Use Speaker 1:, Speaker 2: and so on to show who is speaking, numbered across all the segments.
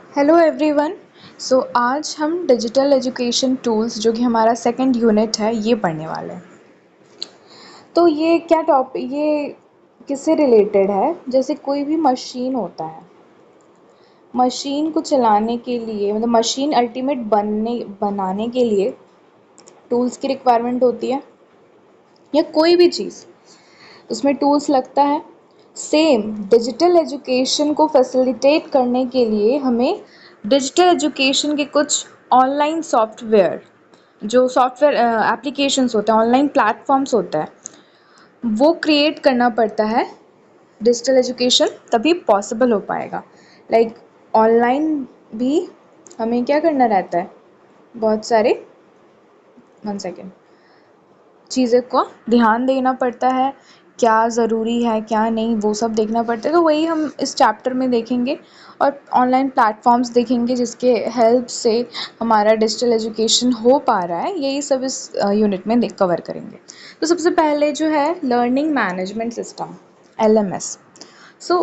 Speaker 1: Hello everyone. आज हम digital education tools जो कि हमारा सेकंड यूनिट है ये पढ़ने वाले हैं। तो ये किससे रिलेटेड है? जैसे कोई भी मशीन होता है, मशीन को चलाने के लिए मतलब मशीन अल्टीमेट बनाने के लिए टूल्स की रिक्वायरमेंट होती है, या कोई भी चीज़ उसमें टूल्स लगता है। सेम डिजिटल एजुकेशन को फैसिलिटेट करने के लिए हमें डिजिटल एजुकेशन के कुछ ऑनलाइन सॉफ्टवेयर, जो सॉफ्टवेयर एप्लीकेशंस होते हैं, ऑनलाइन प्लेटफॉर्म्स होता है, वो क्रिएट करना पड़ता है। डिजिटल एजुकेशन तभी पॉसिबल हो पाएगा। लाइक ऑनलाइन भी हमें क्या करना रहता है, बहुत सारे 1 सेकेंड चीज़ें को ध्यान देना पड़ता है, क्या ज़रूरी है क्या नहीं वो सब देखना पड़ता है। तो वही हम इस चैप्टर में देखेंगे और ऑनलाइन प्लेटफॉर्म्स देखेंगे जिसके हेल्प से हमारा डिजिटल एजुकेशन हो पा रहा है। यही सब इस यूनिट में कवर करेंगे। तो सबसे पहले जो है learning management system, LMS। So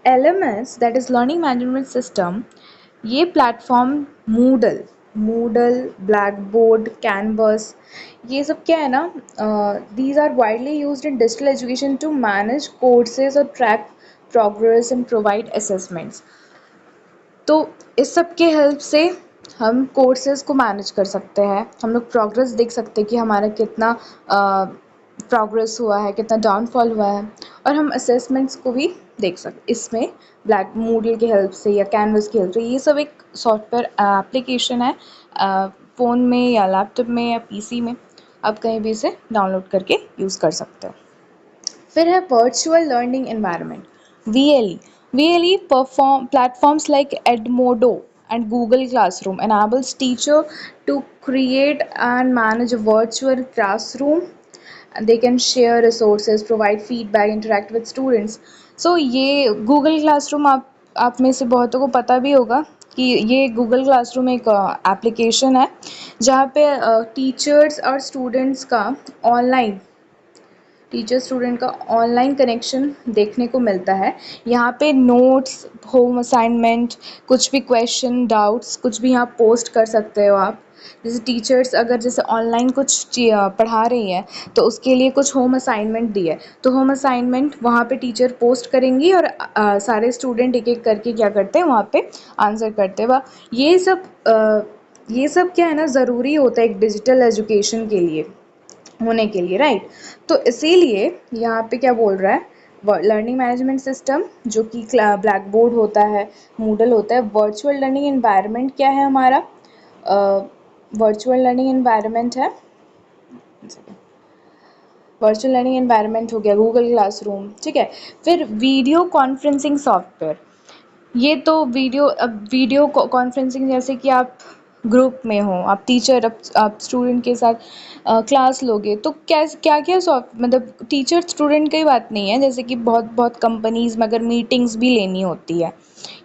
Speaker 1: LMS that is learning management system, ये platform Moodle, blackboard, Canvas, ये सब क्या है ना, these are widely used in digital education to manage courses और track progress and provide assessments. तो इस सब के हेल्प से हम कोर्सेज को मैनेज कर सकते हैं, हम लोग प्रोग्रेस देख सकते हैं कि हमारा कितना प्रोग्रेस हुआ है, कितना डाउनफॉल हुआ है, और हम असेसमेंट्स को भी देख सकते इसमें ब्लैक मूडल की हेल्प से या कैनवस की हेल्प से। ये सब एक सॉफ्टवेयर एप्लीकेशन है, फ़ोन में या लैपटॉप में या पीसी में आप कहीं भी इसे डाउनलोड करके यूज़ कर सकते हो। फिर है virtual learning environment, VLE। VLE perform platforms like Edmodo and Google Classroom enables teacher to create and manage a virtual classroom, and they can share resources, provide feedback, interact with students. So ये Google Classroom आप में से बहुतों को पता भी होगा कि ये Google Classroom एक एप्लीकेशन है जहाँ पे टीचर्स और स्टूडेंट्स का ऑनलाइन टीचर स्टूडेंट का ऑनलाइन कनेक्शन देखने को मिलता है। यहाँ पे नोट्स, होम असाइनमेंट, कुछ भी क्वेश्चन, डाउट्स कुछ भी यहाँ पोस्ट कर सकते हो आप। जैसे टीचर्स अगर जैसे ऑनलाइन कुछ पढ़ा रही हैं तो उसके लिए कुछ होम असाइनमेंट दी है, तो होम असाइनमेंट वहाँ पे टीचर पोस्ट करेंगी और सारे स्टूडेंट एक एक करके क्या करते हैं वहाँ पे आंसर करते हैं। वह ये सब क्या है ना, ज़रूरी होता है एक डिजिटल एजुकेशन के लिए होने के लिए, राइट। तो इसीलिए यहाँ पे क्या बोल रहा है, लर्निंग मैनेजमेंट सिस्टम जो कि ब्लैक बोर्ड होता है, मूडल होता है। वर्चुअल लर्निंग एनवायरनमेंट क्या है हमारा, वर्चुअल लर्निंग एनवायरनमेंट है, वर्चुअल लर्निंग एनवायरनमेंट हो गया गूगल क्लासरूम, ठीक है। फिर वीडियो कॉन्फ्रेंसिंग सॉफ्टवेयर, ये तो वीडियो कॉन्फ्रेंसिंग, जैसे कि आप ग्रुप में हो, आप टीचर आप स्टूडेंट के साथ क्लास लोगे तो क्या क्या सॉफ्ट मतलब टीचर स्टूडेंट की बात नहीं है, जैसे कि बहुत बहुत कंपनीज़ में अगर मीटिंग्स भी लेनी होती है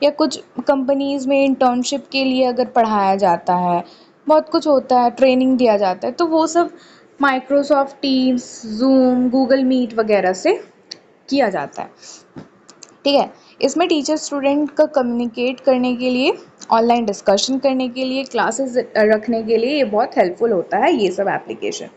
Speaker 1: या कुछ कंपनीज़ में इंटर्नशिप के लिए अगर पढ़ाया जाता है, बहुत कुछ होता है, ट्रेनिंग दिया जाता है, तो वो सब Microsoft Teams, Zoom, Google Meet वगैरह से किया जाता है, ठीक है। इसमें टीचर स्टूडेंट का कम्युनिकेट करने के लिए, ऑनलाइन डिस्कशन करने के लिए, क्लासेस रखने के लिए ये बहुत हेल्पफुल होता है ये सब एप्लीकेशन।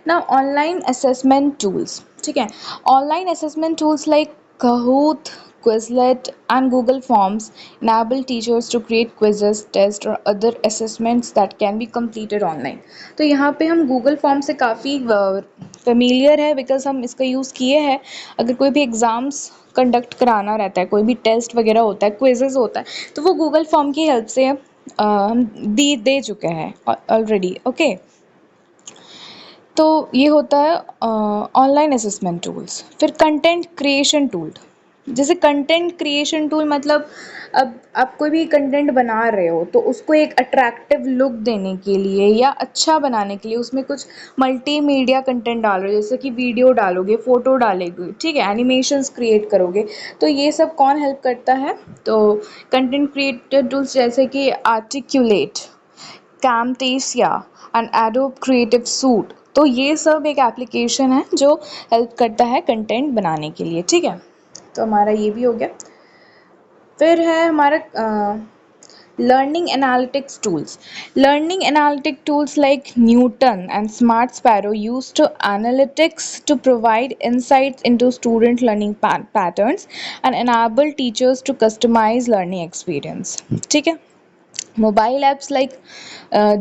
Speaker 1: ना ऑनलाइन असेसमेंट टूल्स, ठीक है। Online assessment tools like Kahoot, Quizlet and Google Forms enable teachers to create quizzes, tests or other assessments that can be completed online। तो यहाँ पे हम Google Form से काफ़ी फेमिलियर है, बिकॉज हम इसका यूज़ किए हैं। अगर कोई भी एग्ज़ाम्स कंडक्ट कराना रहता है, कोई भी टेस्ट वगैरह होता है, क्विजेज़ होता है, तो वो गूगल फॉर्म की हेल्प से हम दे चुके हैं ऑलरेडी, ओके। तो ये होता है ऑनलाइन असेसमेंट टूल्स। फिर कंटेंट क्रिएशन टूल, जैसे कंटेंट क्रिएशन टूल मतलब अब आप कोई भी कंटेंट बना रहे हो तो उसको एक अट्रैक्टिव लुक देने के लिए या अच्छा बनाने के लिए उसमें कुछ मल्टीमीडिया कंटेंट डाल रहे हो, जैसे कि वीडियो डालोगे, फ़ोटो डालोगे, ठीक है, एनिमेशंस क्रिएट करोगे, तो ये सब कौन हेल्प करता है? तो कंटेंट क्रिएटर टूल्स जैसे कि articulate, Camtasia and adobe creative suit, तो ये सब एक एप्लीकेशन है जो हेल्प करता है कंटेंट बनाने के लिए, ठीक है। तो हमारा ये भी हो गया। फिर है हमारा Learning analytics tools. Learning analytic tools like Newton and Smart Sparrow used to analytics to provide insights into student learning patterns and enable teachers to customize learning experience. ठीक है. Mobile apps like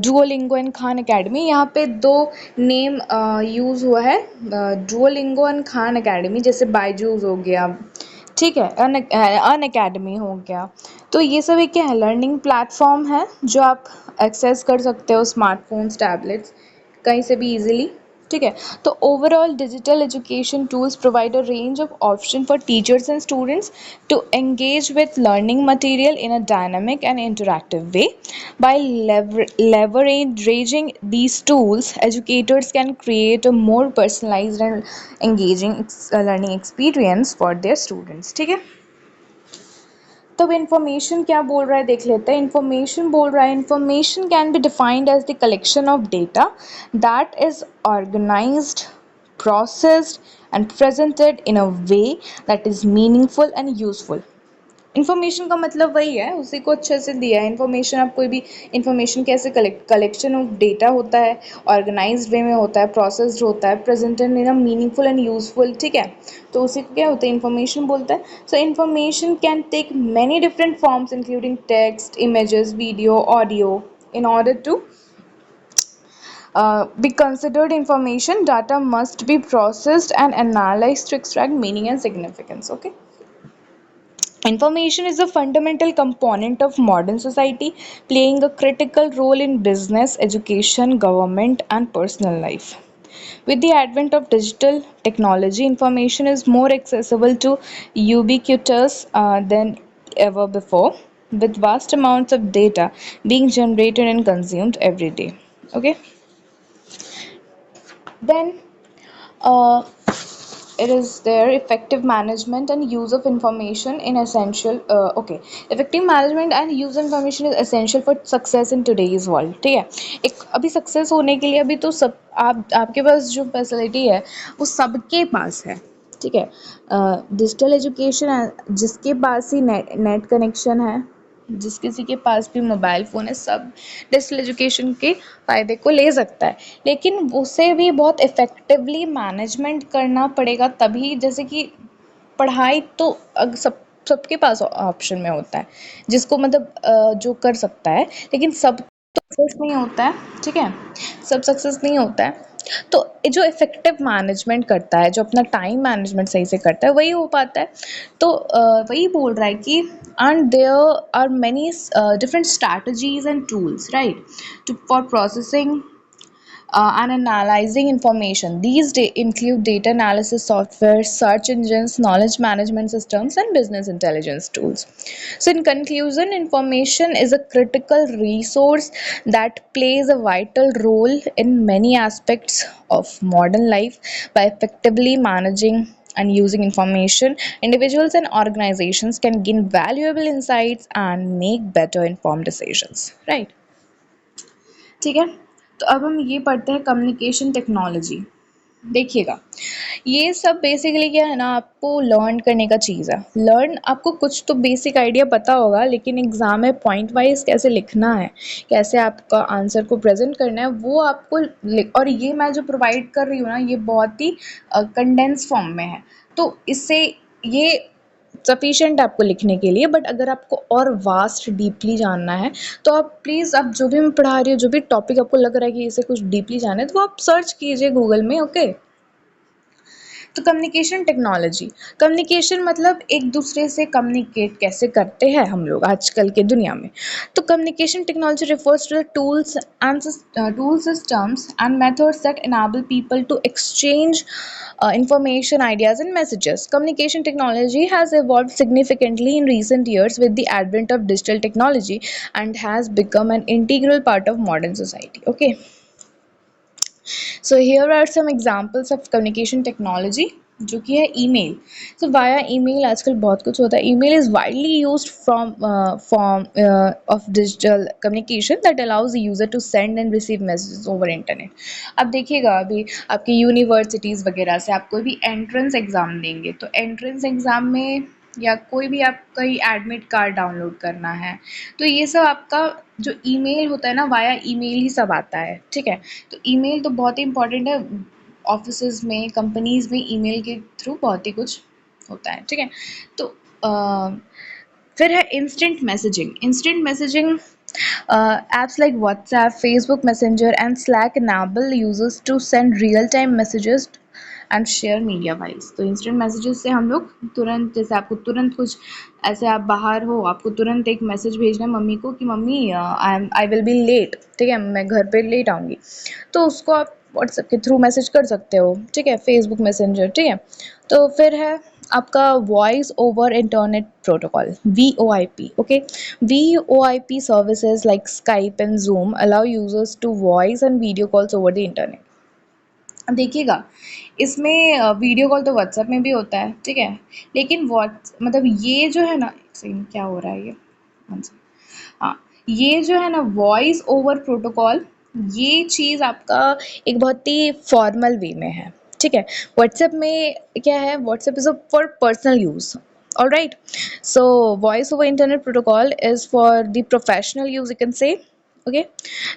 Speaker 1: Duolingo and Khan academy, यहाँ पे दो name use हुआ है, Duolingo and Khan academy, जैसे बायजूस हो गया, ठीक है, अन अकेडमी हो गया। तो ये सब एक क्या है, लर्निंग प्लेटफॉर्म है जो आप एक्सेस कर सकते हो स्मार्टफोन्स, टैबलेट्स, कहीं से भी इजीली। ठीक है, तो overall digital education tools provide a range of option for teachers and students to engage with learning material in a dynamic and interactive way. By leveraging these tools, educators can create a more personalized and engaging learning experience for their students. ठीक है, तब information क्या बोल रहा है देख लेते हैं। इन्फॉर्मेशन बोल रहा है, information can be defined as the collection of data that is organised, processed and presented in a way that is meaningful and useful. Information का मतलब वही है, उसी को अच्छे से दिया है। इन्फॉर्मेशन, आप कोई भी इन्फॉर्मेशन कैसे कलेक्शन ऑफ डेटा होता है, ऑर्गेनाइज्ड वे में होता है, प्रोसेस्ड होता है, presented in a meaningful and useful. ठीक है, तो उसी को क्या होता है, इन्फॉर्मेशन बोलता है। So information can take many different forms including text, images, video, audio. In order to be considered information, data must be processed and analyzed to extract meaning and significance. Okay. Information is a fundamental component of modern society, playing a critical role in business, education, government, and personal life. With the advent of digital technology, information is more accessible to ubiquitous than ever before, with vast amounts of data being generated and consumed every day. Okay, then uh, it is there effective management and use of information in essential okay, effective management and use of information is essential for success in today's world. ठीक है, एक अभी success होने के लिए अभी तो सब आपके पास जो फैसिलिटी है वो सबके पास है। ठीक है, डिजिटल एजुकेशन, जिसके पास ही नेट कनेक्शन है, जिस किसी के पास भी मोबाइल फ़ोन है, सब डिजिटल एजुकेशन के फ़ायदे को ले सकता है, लेकिन उसे भी बहुत इफ़ेक्टिवली मैनेजमेंट करना पड़ेगा तभी। जैसे कि पढ़ाई तो सबके पास ऑप्शन में होता है, जिसको मतलब जो कर सकता है, लेकिन सब तो सक्सेस नहीं होता है। ठीक है, सब सक्सेस नहीं होता है। तो जो इफ़ेक्टिव मैनेजमेंट करता है, जो अपना टाइम मैनेजमेंट सही से करता है, वही हो पाता है। तो वही बोल रहा है कि and there are many different strategies and tools, right, for processing and analyzing information. These include data analysis software, search engines, knowledge management systems, and business intelligence tools. So, in conclusion, information is a critical resource that plays a vital role in many aspects of modern life. By effectively managing and using information, individuals and organizations can gain valuable insights and make better informed decisions. Right? ठीक है, तो अब हम ये पढ़ते हैं communication technology. देखिएगा, ये सब बेसिकली क्या है ना, आपको लर्न करने का चीज़ है। लर्न, आपको कुछ तो बेसिक आइडिया पता होगा, लेकिन एग्ज़ाम में पॉइंट वाइज कैसे लिखना है, कैसे आपका आंसर को प्रेजेंट करना है, वो आपको और ये मैं जो प्रोवाइड कर रही हूँ ना, ये बहुत ही कंडेंस फॉर्म में है, तो इससे ये सफिशिएंट आपको लिखने के लिए। बट अगर आपको और वास्ट डीपली जानना है, तो आप प्लीज़, आप जो भी मैं पढ़ा रही हूँ, जो भी टॉपिक आपको लग रहा है कि इसे कुछ डीपली जाना है, तो आप सर्च कीजिए गूगल में। ओके, तो कम्युनिकेशन टेक्नोलॉजी, कम्युनिकेशन मतलब एक दूसरे से कम्युनिकेट कैसे करते हैं हम लोग आजकल के दुनिया में। तो communication technology refers to the tool systems and methods that enable people to exchange information, ideas, and messages. Communication technology has evolved significantly in recent years with the advent of digital technology and has become an integral part of modern society. Okay, so here are some examples of communication technology, जो कि है email. सो via email आजकल बहुत कुछ होता है। Email is widely used from form of digital communication that allows the user to send and receive messages over internet. अब देखिएगा, अभी आपकी यूनिवर्सिटीज़ वगैरह से आप कोई भी एंट्रेंस एग्ज़ाम देंगे, तो एंट्रेंस एग्ज़ाम में या कोई भी आप कहीं एडमिट कार्ड डाउनलोड करना है, तो ये सब आपका जो ईमेल होता है ना, वाया ईमेल ही सब आता है, ठीक है। तो ईमेल तो बहुत ही इंपॉर्टेंट है, ऑफिसेज में, कंपनीज में ईमेल के थ्रू बहुत ही कुछ होता है, ठीक है। तो फिर है instant messaging. Instant messaging apps like WhatsApp, Facebook Messenger, and Slack enable users to send real-time messages and share media files. तो इंस्टेंट मैसेजेस से हम लोग तुरंत, जैसे आपको तुरंत कुछ ऐसे, आप बाहर हो, आपको तुरंत एक मैसेज भेजना है मम्मी को कि mummy I will be late, ठीक है, मैं घर पे लेट आऊँगी, तो उसको आप व्हाट्सएप के थ्रू मैसेज कर सकते हो, ठीक है, फेसबुक मैसेंजर, ठीक है। तो फिर है आपका voice over internet protocol, VoIP, okay. VoIP services like Skype and Zoom allow users to voice and video calls over the internet. अब देखिएगा, इसमें वीडियो कॉल तो व्हाट्सएप में भी होता है, ठीक है, लेकिन व्हाट्स मतलब ये जो है ना, एक सेकंड, क्या हो रहा है ये, वन सेकंड। हाँ, ये जो है ना वॉइस ओवर प्रोटोकॉल, ये चीज़ आपका एक बहुत ही फॉर्मल वे में है, ठीक है। व्हाट्सएप में क्या है, WhatsApp is for personal use, all right. So voice over internet protocol is for the professional use, you can say, okay.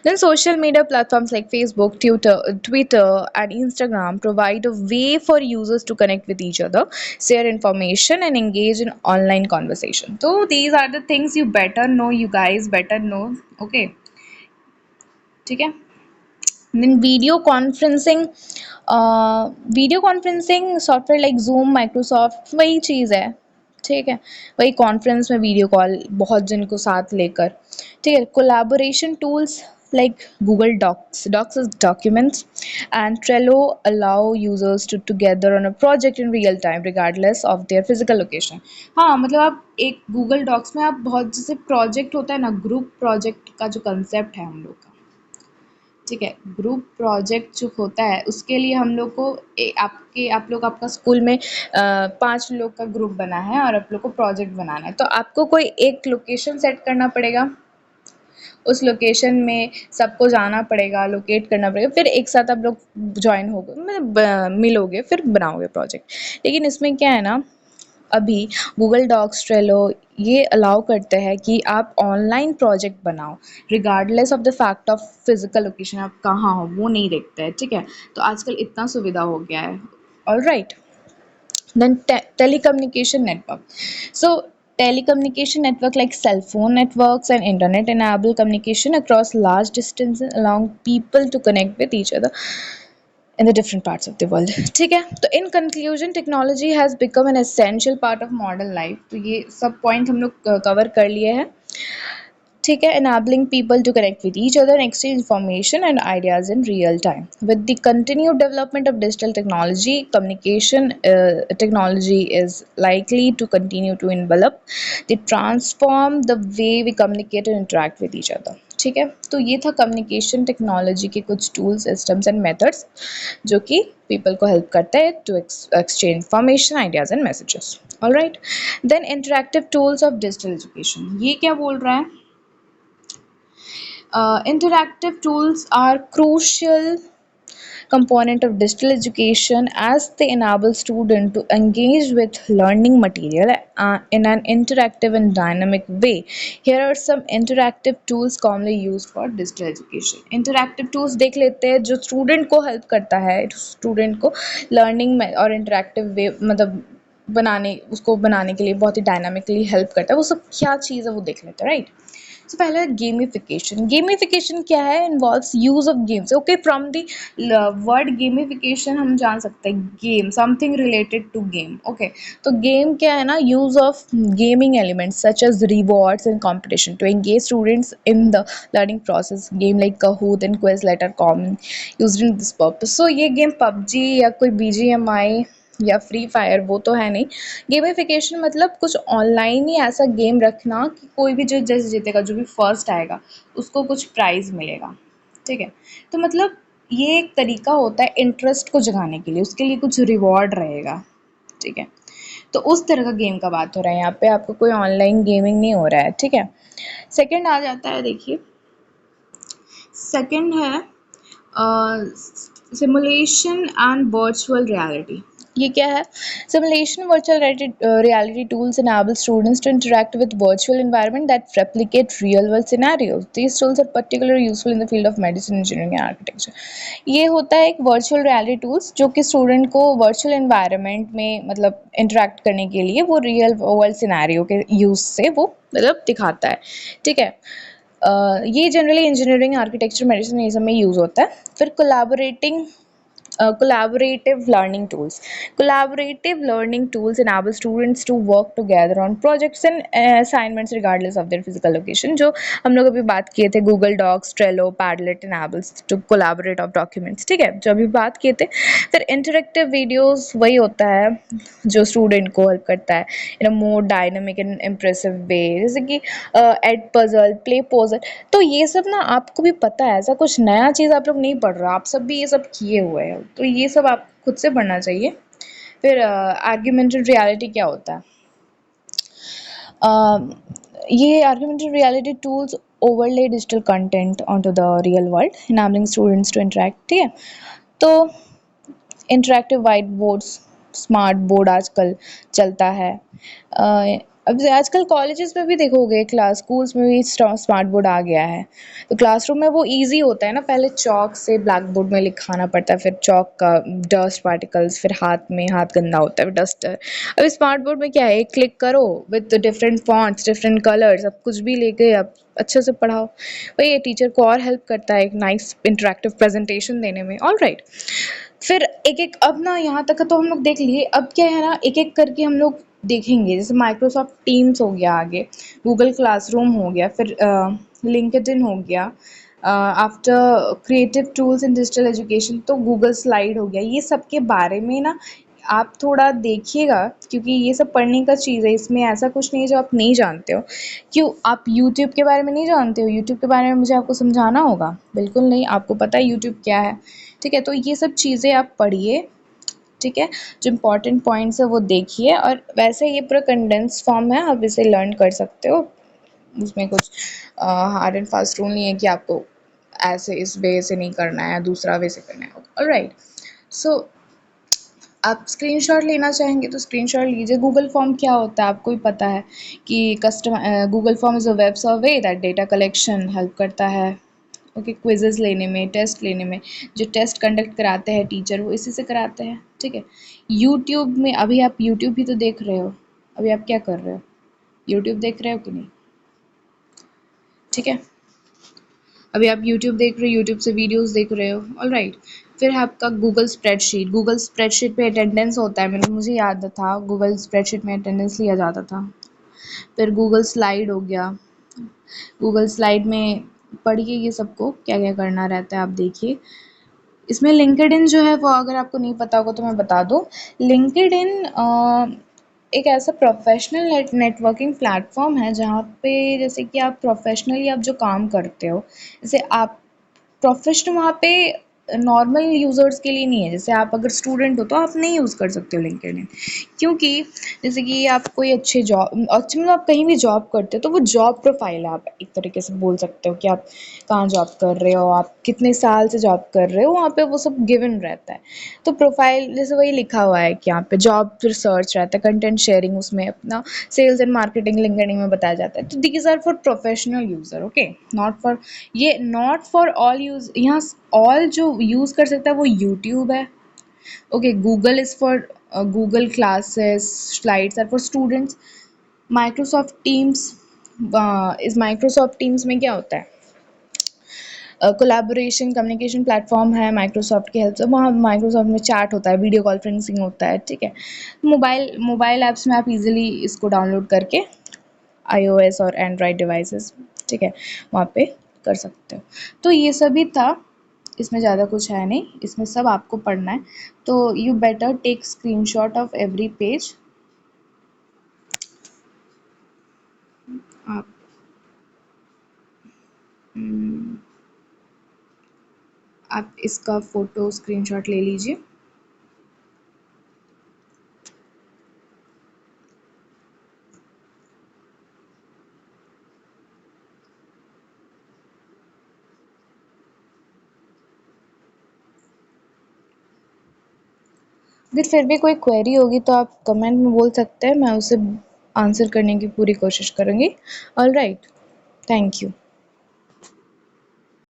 Speaker 1: Then social media platforms like Facebook, Twitter and Instagram provide a way for users to connect with each other, share information and engage in online conversation. So these are the things you better know, you guys better know, okay, ठीक है। then video conferencing software like zoom, Microsoft, वही चीज़ है, ठीक है, वही conference में video call बहुत जन को साथ लेकर, ठीक है। Collaboration tools like Google Docs is documents, and Trello allow users to together on a project in real time regardless of their physical location। हाँ, मतलब आप एक Google Docs में आप बहुत, जैसे प्रोजेक्ट होता है ना, ग्रुप प्रोजेक्ट का जो कंसेप्ट है हम लोग का, ठीक है, ग्रुप प्रोजेक्ट जो होता है उसके लिए हम लोग को आप लोग, आपका स्कूल में 5 लोग का ग्रुप बना है और आप लोग को प्रोजेक्ट बनाना है, तो आपको कोई एक लोकेशन सेट करना पड़ेगा, उस लोकेशन में सबको जाना पड़ेगा, लोकेट करना पड़ेगा, फिर एक साथ आप लोग ज्वाइन होगे, मतलब मिलोगे, फिर बनाओगे प्रोजेक्ट। लेकिन इसमें क्या है ना, अभी गूगल डॉक्स, ट्रेलो ये अलाउ करते हैं कि आप ऑनलाइन प्रोजेक्ट बनाओ regardless of the fact of physical location, आप कहाँ हो वो नहीं देखते हैं, ठीक है। तो आजकल इतना सुविधा हो गया है, all right. then telecommunication network, so telecommunication network like cell phone networks and internet enable communication across large distances, allowing people to connect with each other in the different parts of the world, ठीक है। तो in conclusion, technology has become an essential part of modern life। तो ये सब point हम लोग cover कर लिए हैं, ठीक है, enabling people to connect with each other and exchange information and ideas in real time. With the continued development of digital technology, communication technology is likely to continue to envelop, they transform the way we communicate and interact with each other, ठीक है। तो ये था communication technology के कुछ tools, systems and methods जो कि people को हेल्प करते हैं to exchange information, ideas and messages, all right. Then interactive tools of digital education, ये क्या बोल रहा है, interactive tools are crucial component of digital education as they enable students to engage with learning material in an interactive and dynamic way. Here are some interactive tools commonly used for digital education. Interactive tools देख लेते हैं जो student को help करता है, student को learning में और interactive way, मतलब उसको बनाने के लिए बहुत ही डायनामिकली हेल्प करता है, वो सब क्या चीज़ है वो देख लेते हैं, राइट। तो पहला गेमिफिकेशन। गेमिफिकेशन क्या है, involves use of games, okay. From the word gamification हम जान सकते हैं game, something related to game, okay. तो गेम क्या है ना, use of gaming elements such as rewards and competition to engage students in the learning process. Game like Kahoot and quiz later common used in this purpose. So ये game PUBG या कोई BGMI या free fire वो तो है नहीं। Gamification मतलब कुछ ऑनलाइन ही ऐसा गेम रखना कि कोई भी जो जैसे जीतेगा, जो भी फर्स्ट आएगा उसको कुछ प्राइज़ मिलेगा, ठीक है। तो मतलब ये एक तरीका होता है इंटरेस्ट को जगाने के लिए, उसके लिए कुछ रिवॉर्ड रहेगा, ठीक है। तो उस तरह का गेम का बात हो रहा है यहाँ पे, आपको कोई ऑनलाइन गेमिंग नहीं हो रहा है, ठीक है। सेकंड आ जाता है, देखिए सेकंड है सिमुलेशन एंड वर्चुअल रियलिटी। ये क्या है? Simulation virtual reality tools enable students to interact with virtual environment that replicate real world scenarios. These tools are particularly useful in the field of medicine, engineering and architecture. ये होता है एक virtual reality tools जो कि student को virtual environment में मतलब interact करने के लिए वो real world scenario के use से वो मतलब दिखाता है, ठीक है। ये जनरली इंजीनियरिंग आर्किटेक्चर मेडिसिन ये सब में यूज़ होता है। फिर collaborating collaborative learning tools. Collaborative learning tools enable students to work together on projects and assignments regardless of their physical location. जो हम लोग अभी बात किए थे Google Docs, Trello, Padlet enables to collaborate of documents, ठीक है, जो अभी बात किए थे। फिर इंटरेक्टिव वीडियोस वही होता है जो स्टूडेंट को हेल्प करता है इन अ मोर डायनामिक एंड इम्प्रेसिव वे, जैसे कि एड पजल, प्ले पोजल। तो ये सब ना आपको भी पता है, ऐसा कुछ नया चीज़ आप लोग नहीं पढ़ रहे हो, आप सब भी ये सब किए हुए हो, तो ये सब आप खुद से पढ़ना चाहिए। फिर आर्ग्यूमेंटेड रियलिटी क्या होता है? ये augmented reality tools overlay digital content onto the real world, enabling students to interact, ठीक है। तो interactive whiteboards, smart board आजकल चलता है। अब आजकल कॉलेजेस में भी देखोगे, क्लास स्कूल्स में भी स्मार्ट बोर्ड आ गया है। तो क्लासरूम में वो इजी होता है ना, पहले चॉक से ब्लैक बोर्ड में लिखाना पड़ता है, फिर चॉक का डस्ट पार्टिकल्स, फिर हाथ में हाथ गंदा होता है डस्टर। अब स्मार्ट बोर्ड में क्या है, एक क्लिक करो with different fonts, different colours, अब कुछ भी लेके अब अच्छे से पढ़ाओ। वही ये टीचर को और हेल्प करता है एक नाइस इंटरेक्टिव प्रेजेंटेशन देने में। ऑल राइट, फिर एक एक अब ना यहाँ तक तो हम लोग देख लिए, अब क्या है ना एक एक करके हम लोग देखेंगे। जैसे माइक्रोसॉफ्ट टीम्स हो गया, आगे गूगल क्लासरूम हो गया, फिर लिंक्डइन हो गया, after creative tools in digital education तो गूगल स्लाइड हो गया। ये सब के बारे में ना आप थोड़ा देखिएगा, क्योंकि ये सब पढ़ने का चीज़ है, इसमें ऐसा कुछ नहीं है जो आप नहीं जानते हो। क्यों आप यूट्यूब के बारे में नहीं जानते हो? यूट्यूब के बारे में मुझे आपको समझाना होगा? बिल्कुल नहीं, आपको पता है यूट्यूब क्या है, ठीक है। तो ये सब चीज़ें आप पढ़िए, ठीक है, जो इम्पोर्टेंट पॉइंट्स है वो देखिए। और वैसे ये पूरा कंडेंस फॉर्म है, आप इसे लर्न कर सकते हो। उसमें कुछ हार्ड एंड फास्ट रूल नहीं है कि आपको ऐसे इस वे से नहीं करना है या दूसरा वे से करना है। ऑलराइट, सो आप स्क्रीनशॉट लेना चाहेंगे तो स्क्रीनशॉट लीजिए। गूगल फॉर्म क्या होता है आपको भी पता है कि Google form is a web survey that data collection help करता है, ओके, क्विजेस लेने में, टेस्ट लेने में। जो टेस्ट कंडक्ट कराते हैं टीचर वो इसी से कराते हैं, ठीक है। यूट्यूब में अभी आप यूट्यूब भी तो देख रहे हो, अभी आप क्या कर रहे हो, यूट्यूब देख रहे हो कि नहीं, ठीक है। अभी आप यूट्यूब देख रहे हो, यूट्यूब से वीडियोस देख रहे हो, ऑलराइट। फिर है आपका गूगल स्प्रेडशीट। गूगल स्प्रेडशीट पे अटेंडेंस होता है, मुझे याद था गूगल स्प्रेडशीट में अटेंडेंस लिया जाता था। फिर गूगल स्लाइड हो गया, गूगल स्लाइड में पढ़िए ये सबको क्या क्या करना रहता है, आप देखिए। इसमें लिंक्डइन जो है वो अगर आपको नहीं पता होगा तो मैं बता दूँ। लिंक्डइन एक ऐसा प्रोफेशनल नेटवर्किंग प्लेटफॉर्म है जहाँ पे जैसे कि आप प्रोफेशनली आप जो काम करते हो, जैसे आप प्रोफेशनल वहाँ पे नॉर्मल यूज़र्स के लिए नहीं है। जैसे आप अगर स्टूडेंट हो तो आप नहीं यूज़ कर सकते हो लिंक्डइन, क्योंकि जैसे कि आप कोई अच्छे जॉब, अच्छे मतलब आप कहीं भी जॉब करते हो तो वो जॉब प्रोफाइल है, आप एक तरीके से बोल सकते हो कि आप कहाँ जॉब कर रहे हो, आप कितने साल से जॉब कर रहे हो, वहाँ पे वो सब गिवन रहता है। तो प्रोफाइल जैसे वही लिखा हुआ है कि यहाँ पे जॉब रिसर्च रहता है, कंटेंट शेयरिंग उसमें अपना, सेल्स एंड मार्केटिंग लिंक्डइन में बताया जाता है। तो these are for professional user, okay, not for, ये नॉट फॉर ऑल यूज़। यहाँ ऑल जो यूज़ कर सकता है वो यूट्यूब है, okay. Google is for Google classes, slides are for students. Microsoft Teams इस माइक्रोसॉफ्ट टीम्स में क्या होता है, कोलैबोरेशन कम्युनिकेशन प्लेटफॉर्म है माइक्रोसॉफ्ट की हेल्प से। वहाँ माइक्रोसॉफ्ट में चैट होता है, वीडियो कॉन्फ्रेंसिंग होता है, ठीक है। मोबाइल ऐप्स में आप इजीली इसको डाउनलोड करके iOS और एंड्रॉयड डिवाइसेस, ठीक है, वहाँ पे कर सकते हो। तो ये सभी था, इसमें ज़्यादा कुछ है नहीं, इसमें सब आपको पढ़ना है। तो you better take screenshot of every page. आप आप इसका फ़ोटो स्क्रीनशॉट ले लीजिए। अगर फिर भी कोई क्वेरी होगी तो आप कमेंट में बोल सकते हैं, मैं उसे आंसर करने की पूरी कोशिश करूँगी। Alright, thank you.